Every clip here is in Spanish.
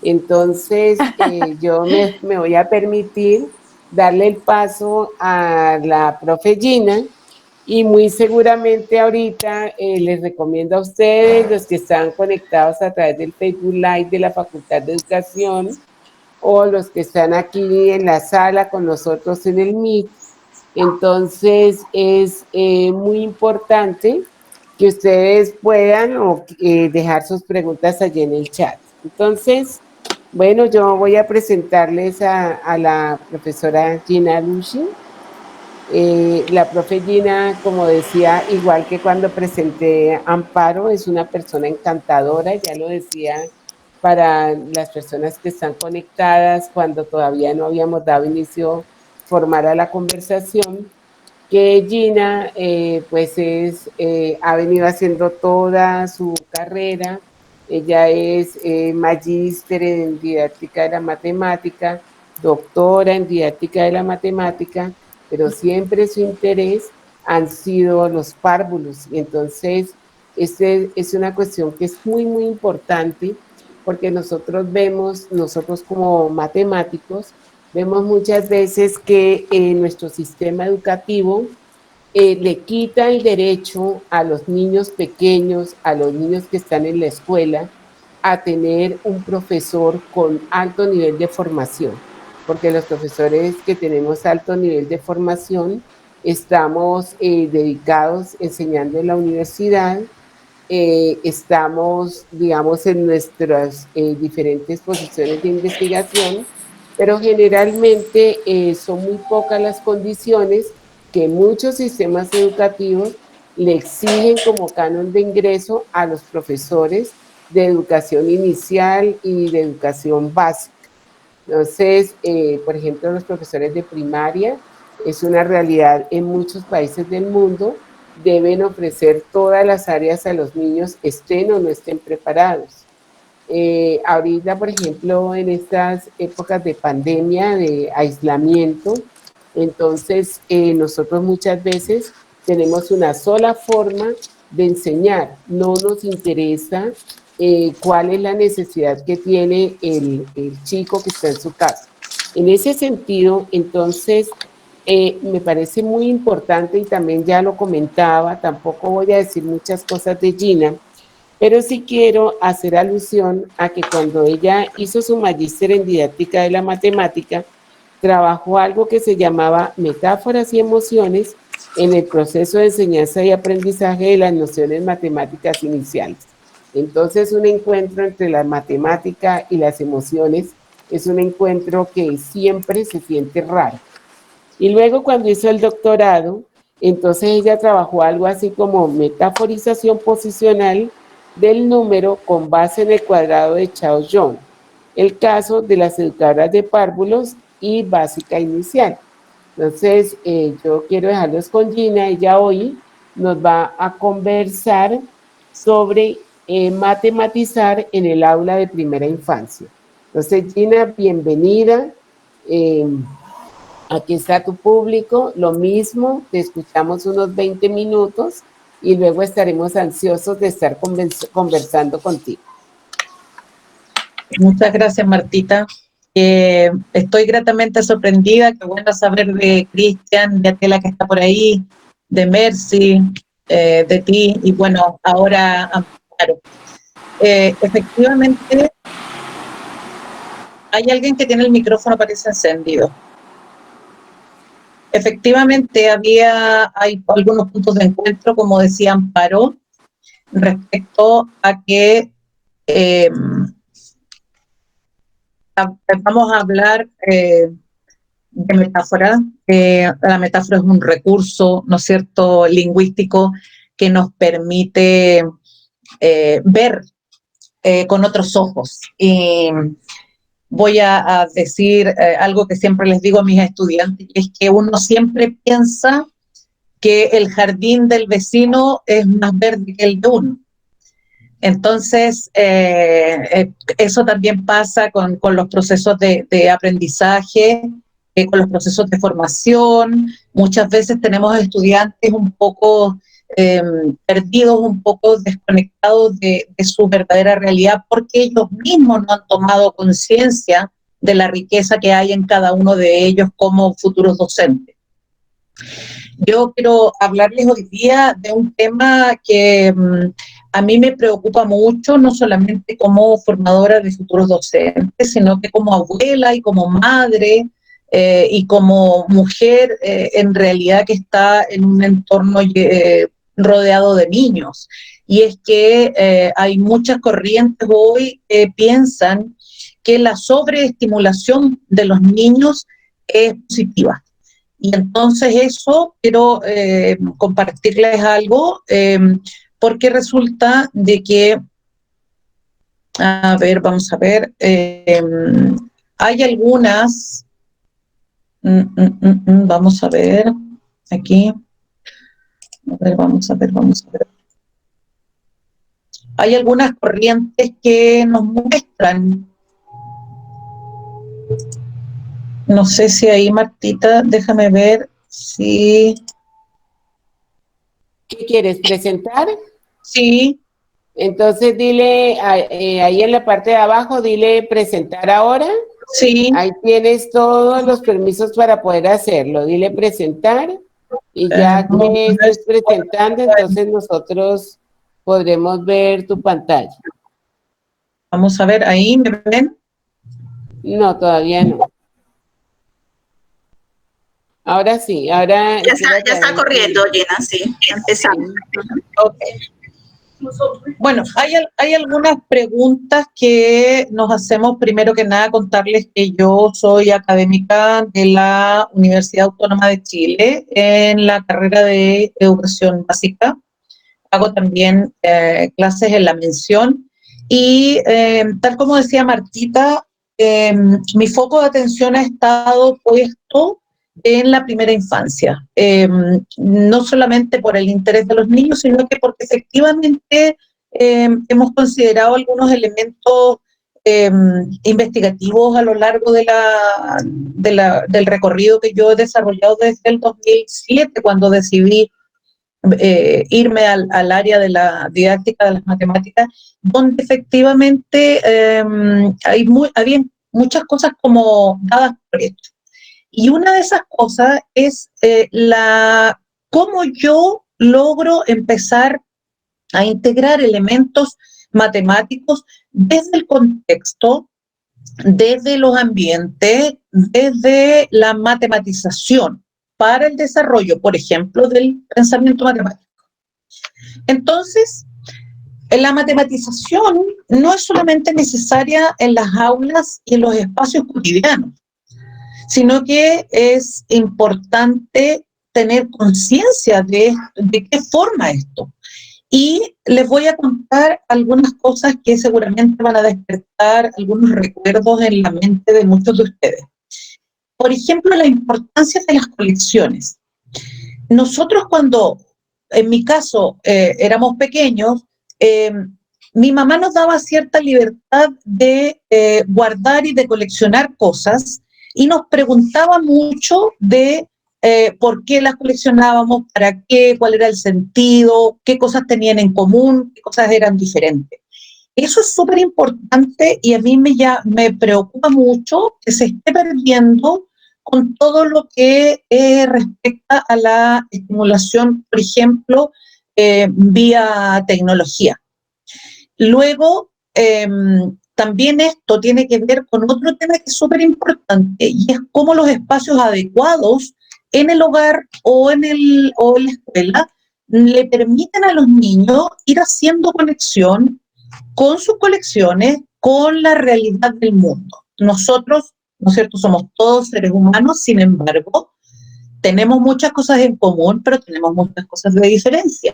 Entonces, yo me voy a permitir darle el paso a la profe Gina y muy seguramente ahorita les recomiendo a ustedes, los que están conectados a través del Facebook Live de la Facultad de Educación o los que están aquí en la sala con nosotros en el Meet. Entonces, es muy importante que ustedes puedan dejar sus preguntas allí en el chat. Entonces, bueno, yo voy a presentarles a la profesora Gina Lushi. La profe Gina, como decía, igual que cuando presenté a Amparo, es una persona encantadora, ya lo decía para las personas que están conectadas cuando todavía no habíamos dado inicio formal a la conversación, que Gina ha venido haciendo toda su carrera. Ella es magíster en didáctica de la matemática, doctora en didáctica de la matemática, pero siempre su interés han sido los párvulos. Y entonces, es una cuestión que es muy, muy importante porque nosotros como matemáticos, vemos muchas veces que nuestro sistema educativo le quita el derecho a los niños pequeños, a los niños que están en la escuela, a tener un profesor con alto nivel de formación, porque los profesores que tenemos alto nivel de formación estamos dedicados enseñando en la universidad, estamos, digamos, en nuestras diferentes posiciones de investigación, pero generalmente son muy pocas las condiciones que muchos sistemas educativos le exigen como canon de ingreso a los profesores de educación inicial y de educación básica. Entonces, por ejemplo, los profesores de primaria, es una realidad en muchos países del mundo, deben ofrecer todas las áreas a los niños, estén o no estén preparados. Ahorita, por ejemplo, en estas épocas de pandemia, de aislamiento, entonces nosotros muchas veces tenemos una sola forma de enseñar. No nos interesa cuál es la necesidad que tiene el chico que está en su casa. En ese sentido, entonces, me parece muy importante y también ya lo comentaba, tampoco voy a decir muchas cosas de Gina, pero sí quiero hacer alusión a que cuando ella hizo su magíster en didáctica de la matemática, trabajó algo que se llamaba metáforas y emociones en el proceso de enseñanza y aprendizaje de las nociones matemáticas iniciales. Entonces, un encuentro entre la matemática y las emociones es un encuentro que siempre se siente raro. Y luego cuando hizo el doctorado, entonces ella trabajó algo así como metaforización posicional del número con base en el cuadrado de Chao-Jong, el caso de las educadoras de párvulos y básica inicial. Entonces, yo quiero dejarlos con Gina. Ella hoy nos va a conversar sobre matematizar en el aula de primera infancia. Entonces, Gina, bienvenida. Aquí está tu público, lo mismo, te escuchamos unos 20 minutos y luego estaremos ansiosos de estar conversando contigo. Muchas gracias, Martita. Estoy gratamente sorprendida, qué bueno saber de Cristian, de Atela que está por ahí, de Mercy, de ti, y bueno, ahora Amparo. Efectivamente, hay alguien que tiene el micrófono, parece encendido. Efectivamente, hay algunos puntos de encuentro, como decía Amparo, respecto a que vamos a hablar de metáfora. La metáfora es un recurso, ¿no es cierto?, lingüístico que nos permite ver con otros ojos. Y voy a decir algo que siempre les digo a mis estudiantes, es que uno siempre piensa que el jardín del vecino es más verde que el de uno. Entonces, eso también pasa con los procesos de aprendizaje, con los procesos de formación. Muchas veces tenemos estudiantes un poco perdidos, un poco desconectados de su verdadera realidad, porque ellos mismos no han tomado conciencia de la riqueza que hay en cada uno de ellos como futuros docentes. Yo quiero hablarles hoy día de un tema que a mí me preocupa mucho, no solamente como formadora de futuros docentes, sino que como abuela y como madre y como mujer en realidad que está en un entorno rodeado de niños. Y es que hay muchas corrientes hoy que piensan que la sobreestimulación de los niños es positiva. Y entonces eso quiero compartirles algo, porque resulta de que, a ver, vamos a ver, hay algunas, vamos a ver, aquí, a ver, vamos a ver. Hay algunas corrientes que nos muestran, no sé si ahí, Martita, déjame ver si... ¿Qué quieres presentar? Sí. Entonces dile ahí en la parte de abajo, dile presentar ahora. Sí. Ahí tienes todos los permisos para poder hacerlo. Dile presentar y ya que estés presentando, entonces nosotros podremos ver tu pantalla. Vamos a ver, ahí me ven. No, todavía no. Ahora sí, ahora... Ya está corriendo, Gina, sí, empezamos. Okay. Bueno, hay algunas preguntas que nos hacemos. Primero que nada, contarles que yo soy académica de la Universidad Autónoma de Chile en la carrera de Educación Básica. Hago también clases en la mención y tal como decía Martita, mi foco de atención ha estado puesto en la primera infancia, no solamente por el interés de los niños, sino que porque efectivamente hemos considerado algunos elementos investigativos a lo largo del recorrido que yo he desarrollado desde el 2007, cuando decidí irme al área de la didáctica de las matemáticas, donde efectivamente había muchas cosas como dadas por hecho. Y una de esas cosas es cómo yo logro empezar a integrar elementos matemáticos desde el contexto, desde los ambientes, desde la matematización para el desarrollo, por ejemplo, del pensamiento matemático. Entonces, la matematización no es solamente necesaria en las aulas y en los espacios cotidianos, sino que es importante tener conciencia de qué forma esto. Y les voy a contar algunas cosas que seguramente van a despertar algunos recuerdos en la mente de muchos de ustedes. Por ejemplo, la importancia de las colecciones. Nosotros cuando, en mi caso, éramos pequeños, mi mamá nos daba cierta libertad de guardar y de coleccionar cosas y nos preguntaba mucho de por qué las coleccionábamos, para qué, cuál era el sentido, qué cosas tenían en común, qué cosas eran diferentes. Eso es súper importante y a mí me preocupa mucho que se esté perdiendo con todo lo que respecta a la estimulación, por ejemplo, vía tecnología. Luego, también esto tiene que ver con otro tema que es súper importante y es cómo los espacios adecuados en el hogar o en la escuela le permiten a los niños ir haciendo conexión con sus colecciones, con la realidad del mundo. Nosotros, ¿no es cierto?, somos todos seres humanos, sin embargo, tenemos muchas cosas en común, pero tenemos muchas cosas de diferencia.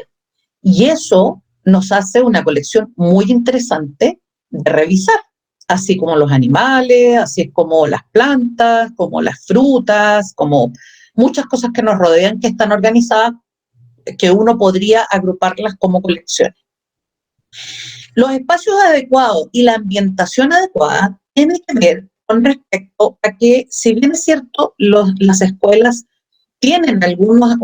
Y eso nos hace una colección muy interesante de revisar, así como los animales, así como las plantas, como las frutas, como muchas cosas que nos rodean, que están organizadas, que uno podría agruparlas como colecciones. Los espacios adecuados y la ambientación adecuada tienen que ver con respecto a que, si bien es cierto, las escuelas tienen algunas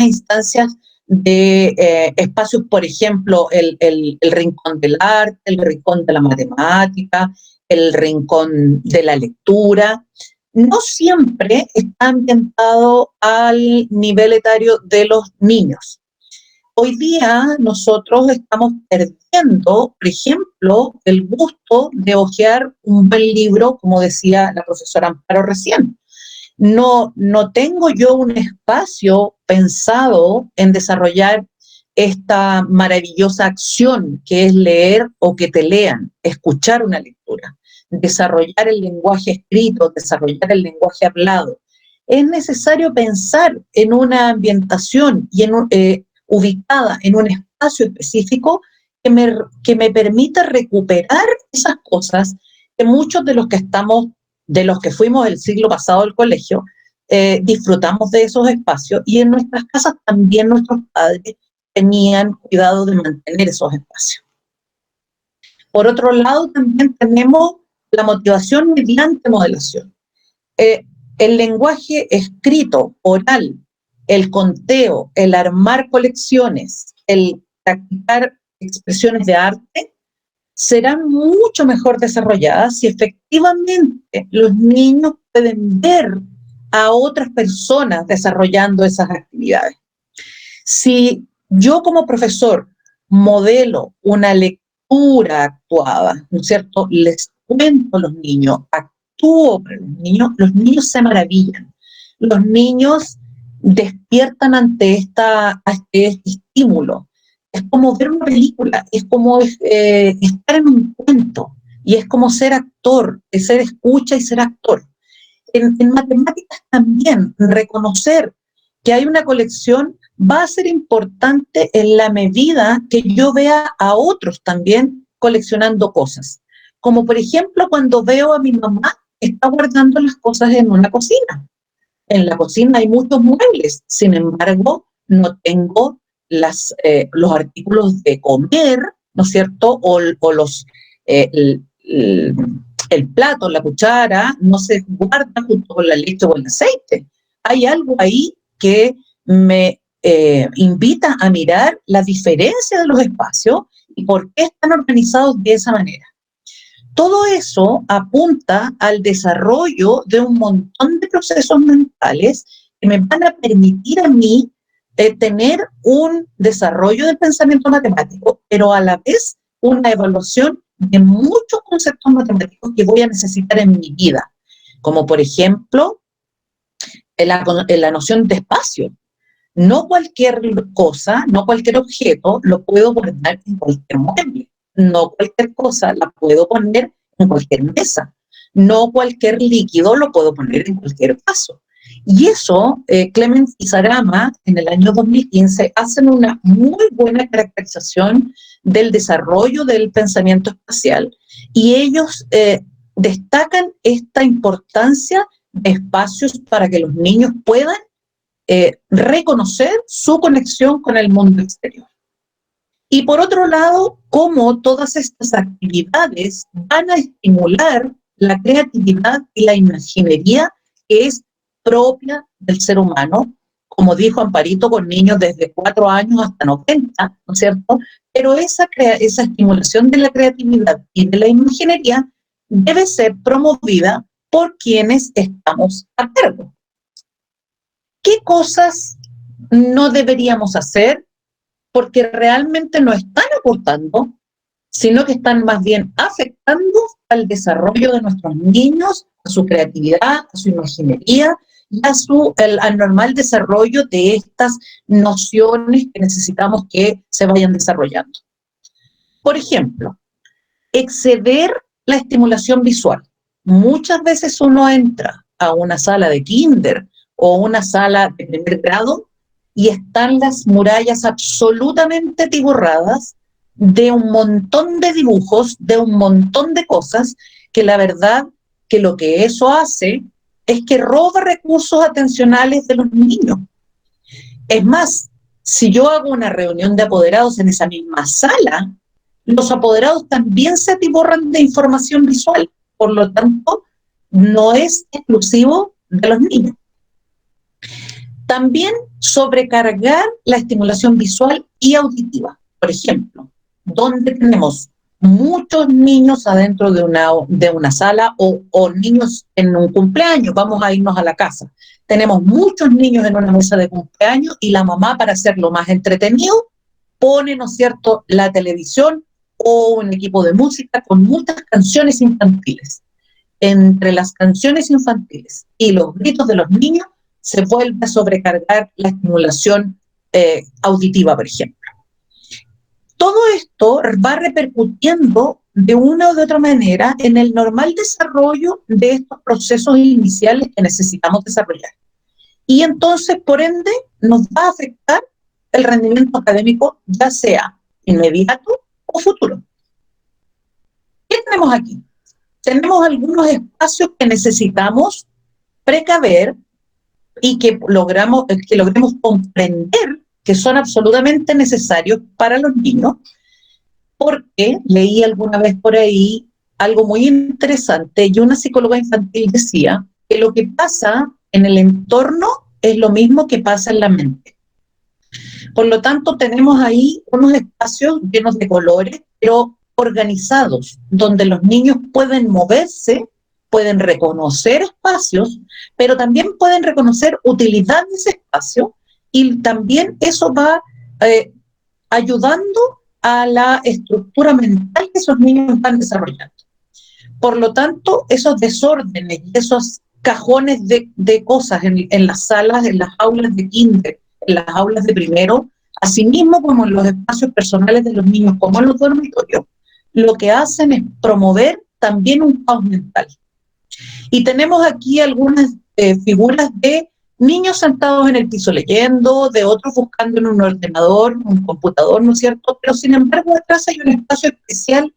instancias de espacios, por ejemplo, el rincón del arte, el rincón de la matemática, el rincón de la lectura. No siempre está ambientado al nivel etario de los niños. Hoy día nosotros estamos perdiendo, por ejemplo, el gusto de hojear un buen libro, como decía la profesora Amparo recién. No tengo yo un espacio pensado en desarrollar esta maravillosa acción que es leer o que te lean, escuchar una lectura, desarrollar el lenguaje escrito, desarrollar el lenguaje hablado. Es necesario pensar en una ambientación y ubicada en un espacio específico que me permita recuperar esas cosas que muchos de los que fuimos el siglo pasado al colegio, disfrutamos de esos espacios, y en nuestras casas también nuestros padres tenían cuidado de mantener esos espacios. Por otro lado, también tenemos la motivación mediante modelación. El lenguaje escrito, oral, el conteo, el armar colecciones, el practicar expresiones de arte, serán mucho mejor desarrolladas si efectivamente los niños pueden ver a otras personas desarrollando esas actividades. Si yo como profesor modelo una lectura actuada, ¿no es cierto?, les cuento a los niños, actúo para los niños se maravillan. Los niños despiertan ante este estímulo. Es como ver una película, es como estar en un cuento, y es como ser actor, es ser escucha y ser actor. En matemáticas también, reconocer que hay una colección va a ser importante en la medida que yo vea a otros también coleccionando cosas. Como por ejemplo cuando veo a mi mamá está guardando las cosas en una cocina. En la cocina hay muchos muebles, sin embargo, no tengo los artículos de comer, ¿no es cierto? O el plato, la cuchara, no se guarda junto con la leche o el aceite. Hay algo ahí que me invita a mirar la diferencia de los espacios y por qué están organizados de esa manera. Todo eso apunta al desarrollo de un montón de procesos mentales que me van a permitir a mí tener un desarrollo del pensamiento matemático, pero a la vez una evaluación de muchos conceptos matemáticos que voy a necesitar en mi vida, como por ejemplo la noción de espacio. No cualquier cosa, no cualquier objeto lo puedo guardar en cualquier mueble. No cualquier cosa la puedo poner en cualquier mesa. No cualquier líquido lo puedo poner en cualquier vaso. Y eso, Clemens y Sarama, en el año 2015, hacen una muy buena caracterización del desarrollo del pensamiento espacial, y ellos destacan esta importancia de espacios para que los niños puedan reconocer su conexión con el mundo exterior. Y por otro lado, cómo todas estas actividades van a estimular la creatividad y la imaginería que es propia del ser humano, como dijo Amparito, con niños desde 4 años hasta 90, ¿no es cierto? Pero esa estimulación de la creatividad y de la imaginería debe ser promovida por quienes estamos a cargo. ¿Qué cosas no deberíamos hacer? Porque realmente no están aportando, sino que están más bien afectando al desarrollo de nuestros niños, a su creatividad, a su imaginería y al normal desarrollo de estas nociones que necesitamos que se vayan desarrollando. Por ejemplo, exceder la estimulación visual. Muchas veces uno entra a una sala de kinder o una sala de primer grado y están las murallas absolutamente atiborradas de un montón de dibujos, de un montón de cosas, que la verdad que lo que eso hace es que roba recursos atencionales de los niños. Es más, si yo hago una reunión de apoderados en esa misma sala, los apoderados también se atiborran de información visual, por lo tanto, no es exclusivo de los niños. También sobrecargar la estimulación visual y auditiva. Por ejemplo, donde tenemos muchos niños adentro de una sala o niños en un cumpleaños, vamos a irnos a la casa. Tenemos muchos niños en una mesa de cumpleaños y la mamá, para hacerlo más entretenido, pone, ¿no es cierto?, la televisión o un equipo de música con muchas canciones infantiles. Entre las canciones infantiles y los gritos de los niños se vuelve a sobrecargar la estimulación auditiva, por ejemplo. Todo esto va repercutiendo de una u de otra manera en el normal desarrollo de estos procesos iniciales que necesitamos desarrollar. Y entonces, por ende, nos va a afectar el rendimiento académico, ya sea inmediato o futuro. ¿Qué tenemos aquí? Tenemos algunos espacios que necesitamos precaver y que logremos comprender que son absolutamente necesarios para los niños, porque leí alguna vez por ahí algo muy interesante y una psicóloga infantil decía que lo que pasa en el entorno es lo mismo que pasa en la mente. Por lo tanto, tenemos ahí unos espacios llenos de colores, pero organizados, donde los niños pueden moverse, pueden reconocer espacios, pero también pueden reconocer utilidad de ese espacio, y también eso va ayudando a la estructura mental que esos niños están desarrollando. Por lo tanto, esos desórdenes y esos cajones de cosas en las salas, en las aulas de kinder, en las aulas de primero, asimismo como en los espacios personales de los niños, como en los dormitorios, lo que hacen es promover también un caos mental. Y tenemos aquí algunas figuras de niños sentados en el piso leyendo, de otros buscando en un ordenador, un computador, ¿no es cierto? Pero sin embargo, detrás hay un espacio especial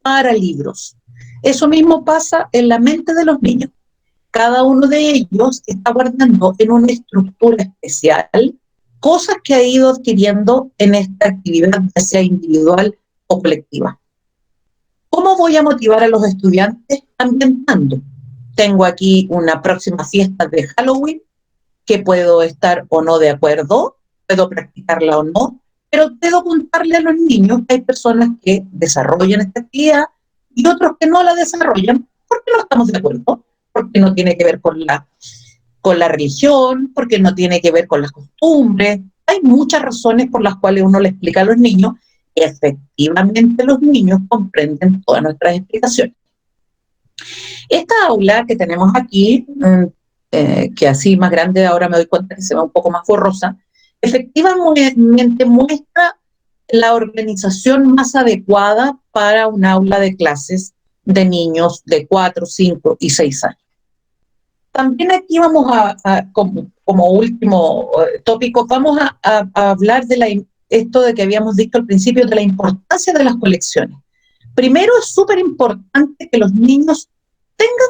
para libros. Eso mismo pasa en la mente de los niños. Cada uno de ellos está guardando en una estructura especial cosas que ha ido adquiriendo en esta actividad, ya sea individual o colectiva. ¿Cómo voy a motivar a los estudiantes? Ambientando. Tengo aquí una próxima fiesta de Halloween, que puedo estar o no de acuerdo, puedo practicarla o no, pero puedo contarle a los niños que hay personas que desarrollan esta actividad y otros que no la desarrollan porque no estamos de acuerdo, porque no tiene que ver con la religión, porque no tiene que ver con las costumbres. Hay muchas razones por las cuales uno le explica a los niños y efectivamente los niños comprenden todas nuestras explicaciones. Esta aula que tenemos aquí, que así más grande ahora me doy cuenta que se ve un poco más borrosa, efectivamente muestra la organización más adecuada para un aula de clases de niños de 4, 5 y 6 años. También aquí vamos como último tópico, vamos a hablar de esto de que habíamos dicho al principio, de la importancia de las colecciones. Primero, es súper importante que los niños tengan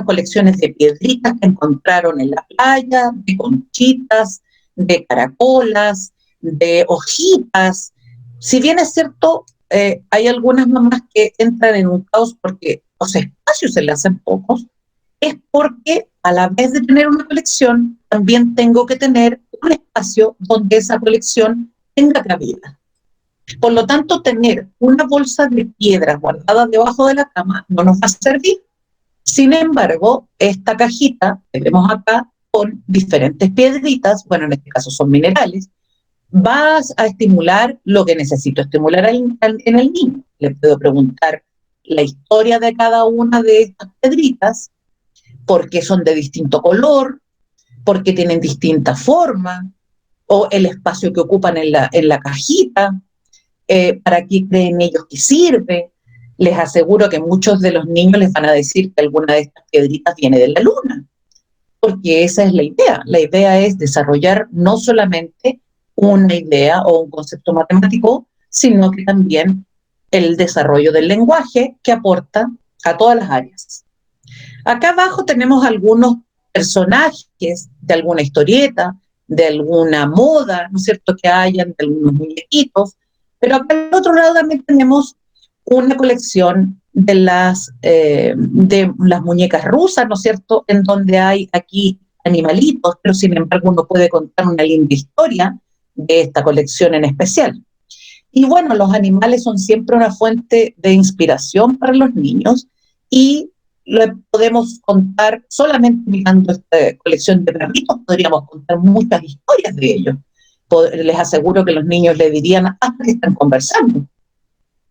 colecciones de piedritas que encontraron en la playa, de conchitas, de caracolas, de hojitas. Si bien es cierto, hay algunas mamás que entran en un caos porque los espacios se les hacen pocos, es porque a la vez de tener una colección, también tengo que tener un espacio donde esa colección tenga cabida. Por lo tanto, tener una bolsa de piedras guardada debajo de la cama no nos va a servir. Sin embargo, esta cajita que vemos acá con diferentes piedritas, bueno, en este caso son minerales, va a estimular lo que necesito estimular en el niño. Le puedo preguntar la historia de cada una de estas piedritas, por qué son de distinto color, por qué tienen distinta forma, o el espacio que ocupan en la cajita, para qué creen ellos que sirve. Les aseguro que muchos de los niños les van a decir que alguna de estas piedritas viene de la luna, porque esa es la idea. La idea es desarrollar no solamente una idea o un concepto matemático, sino que también el desarrollo del lenguaje que aporta a todas las áreas. Acá abajo tenemos algunos personajes de alguna historieta, de alguna moda, ¿no es cierto?, que hayan, de algunos muñequitos, pero acá al otro lado también tenemos una colección de las muñecas rusas, ¿no es cierto?, en donde hay aquí animalitos, pero sin embargo uno puede contar una linda historia de esta colección en especial. Y bueno, los animales son siempre una fuente de inspiración para los niños y lo podemos contar solamente mirando esta colección de perritos, podríamos contar muchas historias de ellos. Les aseguro que los niños le dirían hasta que están conversando.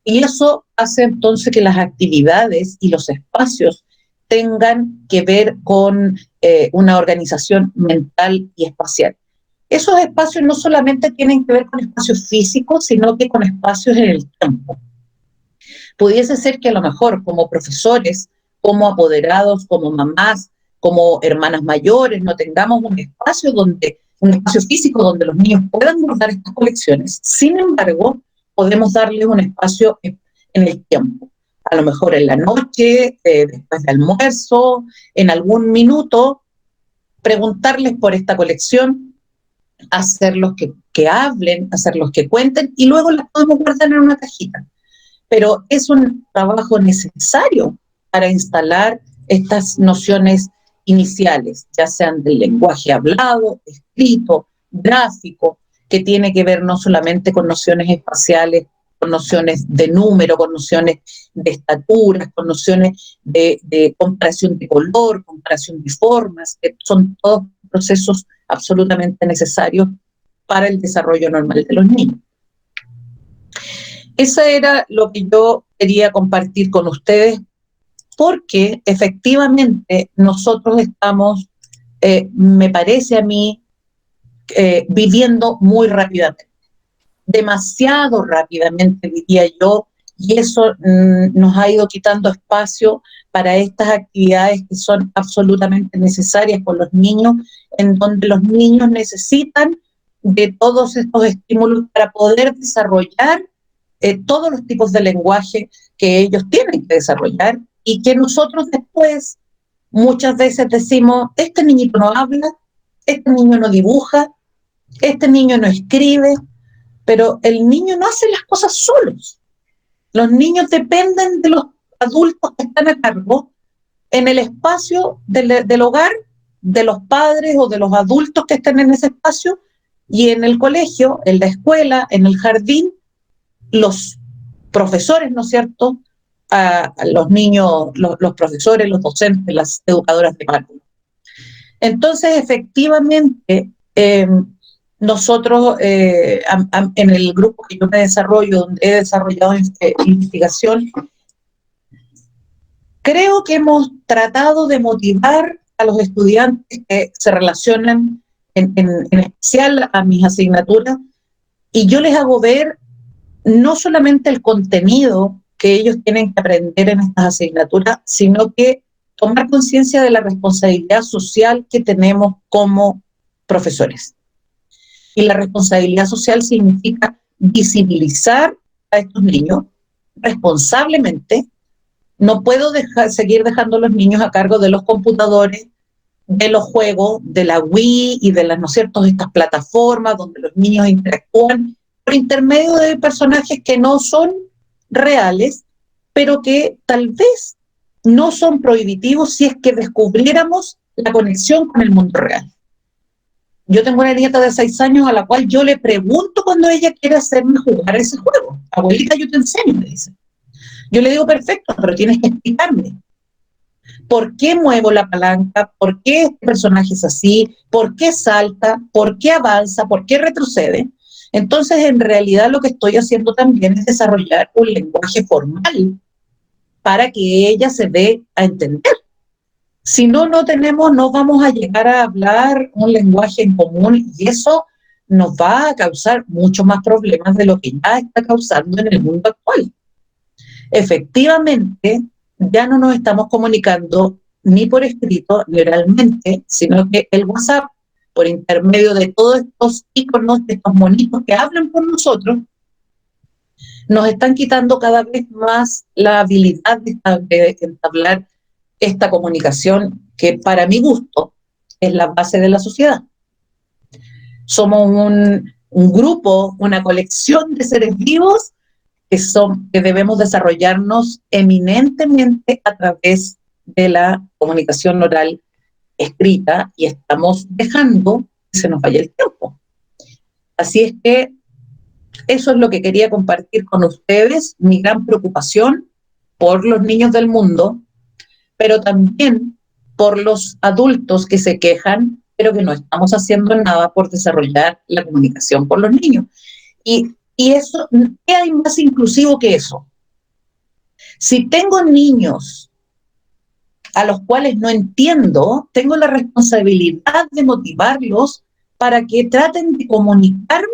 Y eso hace entonces que las actividades y los espacios tengan que ver con una organización mental y espacial. Esos espacios no solamente tienen que ver con espacios físicos, sino que con espacios en el tiempo. Pudiese ser que a lo mejor como profesores, como apoderados, como mamás, como hermanas mayores, no tengamos un espacio físico donde los niños puedan guardar estas colecciones. Sin embargo, podemos darles un espacio en el tiempo. A lo mejor en la noche, después de almuerzo, en algún minuto, preguntarles por esta colección, hacerlos que hablen, hacerlos que cuenten, y luego las podemos guardar en una cajita. Pero es un trabajo necesario para instalar estas nociones iniciales, ya sean del lenguaje hablado, escrito, gráfico, que tiene que ver no solamente con nociones espaciales, con nociones de número, con nociones de estaturas, con nociones de comparación de color, comparación de formas, que son todos procesos absolutamente necesarios para el desarrollo normal de los niños. Eso era lo que yo quería compartir con ustedes, porque efectivamente nosotros estamos, me parece a mí, viviendo muy rápidamente, demasiado rápidamente, diría yo, y eso nos ha ido quitando espacio para estas actividades que son absolutamente necesarias con los niños, en donde los niños necesitan de todos estos estímulos para poder desarrollar todos los tipos de lenguaje que ellos tienen que desarrollar, y que nosotros después muchas veces decimos, este niñito no habla, este niño no dibuja, este niño no escribe, pero el niño no hace las cosas solos. Los niños dependen de los adultos que están a cargo en el espacio del hogar, de los padres o de los adultos que están en ese espacio, y en el colegio, en la escuela, en el jardín, los profesores, ¿no es cierto?, a los niños, los profesores, los docentes, las educadoras de párvulo. Entonces, efectivamente, nosotros en el grupo que yo me desarrollo, donde he desarrollado investigación, creo que hemos tratado de motivar a los estudiantes que se relacionan en especial a mis asignaturas, y yo les hago ver no solamente el contenido que ellos tienen que aprender en estas asignaturas, sino que tomar conciencia de la responsabilidad social que tenemos como profesores. Y la responsabilidad social significa visibilizar a estos niños responsablemente. No puedo seguir dejando a los niños a cargo de los computadores, de los juegos, de la Wii y de las, ¿no es cierto?, estas plataformas donde los niños interactúan por intermedio de personajes que no son reales, pero que tal vez no son prohibitivos si es que descubriéramos la conexión con el mundo real. Yo tengo una nieta de 6 años a la cual yo le pregunto cuando ella quiere hacerme jugar ese juego. Abuelita, yo te enseño, me dice. Yo le digo, perfecto, pero tienes que explicarme. ¿Por qué muevo la palanca? ¿Por qué este personaje es así? ¿Por qué salta? ¿Por qué avanza? ¿Por qué retrocede? Entonces, en realidad, lo que estoy haciendo también es desarrollar un lenguaje formal para que ella se dé a entender. Si no, no vamos a llegar a hablar un lenguaje en común, y eso nos va a causar muchos más problemas de lo que ya está causando en el mundo actual. Efectivamente, ya no nos estamos comunicando ni por escrito ni oralmente, sino que el WhatsApp, por intermedio de todos estos iconos, de estos monitos que hablan por nosotros, nos están quitando cada vez más la habilidad de entablar esta comunicación que, para mi gusto, es la base de la sociedad. Somos un grupo, una colección de seres vivos que debemos desarrollarnos eminentemente a través de la comunicación oral escrita y estamos dejando que se nos vaya el tiempo. Así es que eso es lo que quería compartir con ustedes, mi gran preocupación por los niños del mundo, pero también por los adultos que se quejan, pero que no estamos haciendo nada por desarrollar la comunicación con los niños. Y eso, ¿qué hay más inclusivo que eso? Si tengo niños a los cuales no entiendo, tengo la responsabilidad de motivarlos para que traten de comunicarme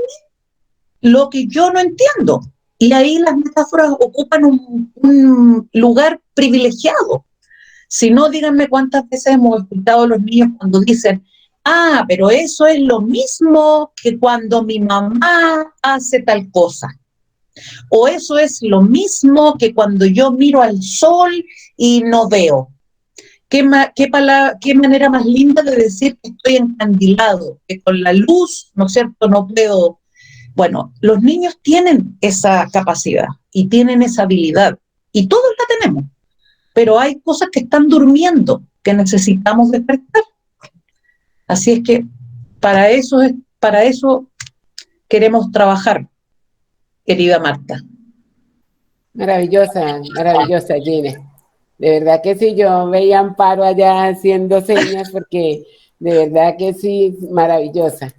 lo que yo no entiendo. Y ahí las metáforas ocupan un lugar privilegiado. Si no, díganme cuántas veces hemos escuchado a los niños cuando dicen, ah, pero eso es lo mismo que cuando mi mamá hace tal cosa. O eso es lo mismo que cuando yo miro al sol y no veo. ¿Qué manera más linda de decir que estoy encandilado, que con la luz, ¿no es cierto?, no puedo. Bueno, los niños tienen esa capacidad y tienen esa habilidad, y todos la tenemos, pero hay cosas que están durmiendo, que necesitamos despertar. Así es que para eso queremos trabajar, querida Marta. Maravillosa, maravillosa, Gina. De verdad que sí, yo veía a Amparo allá haciendo señas porque de verdad que sí, maravillosa.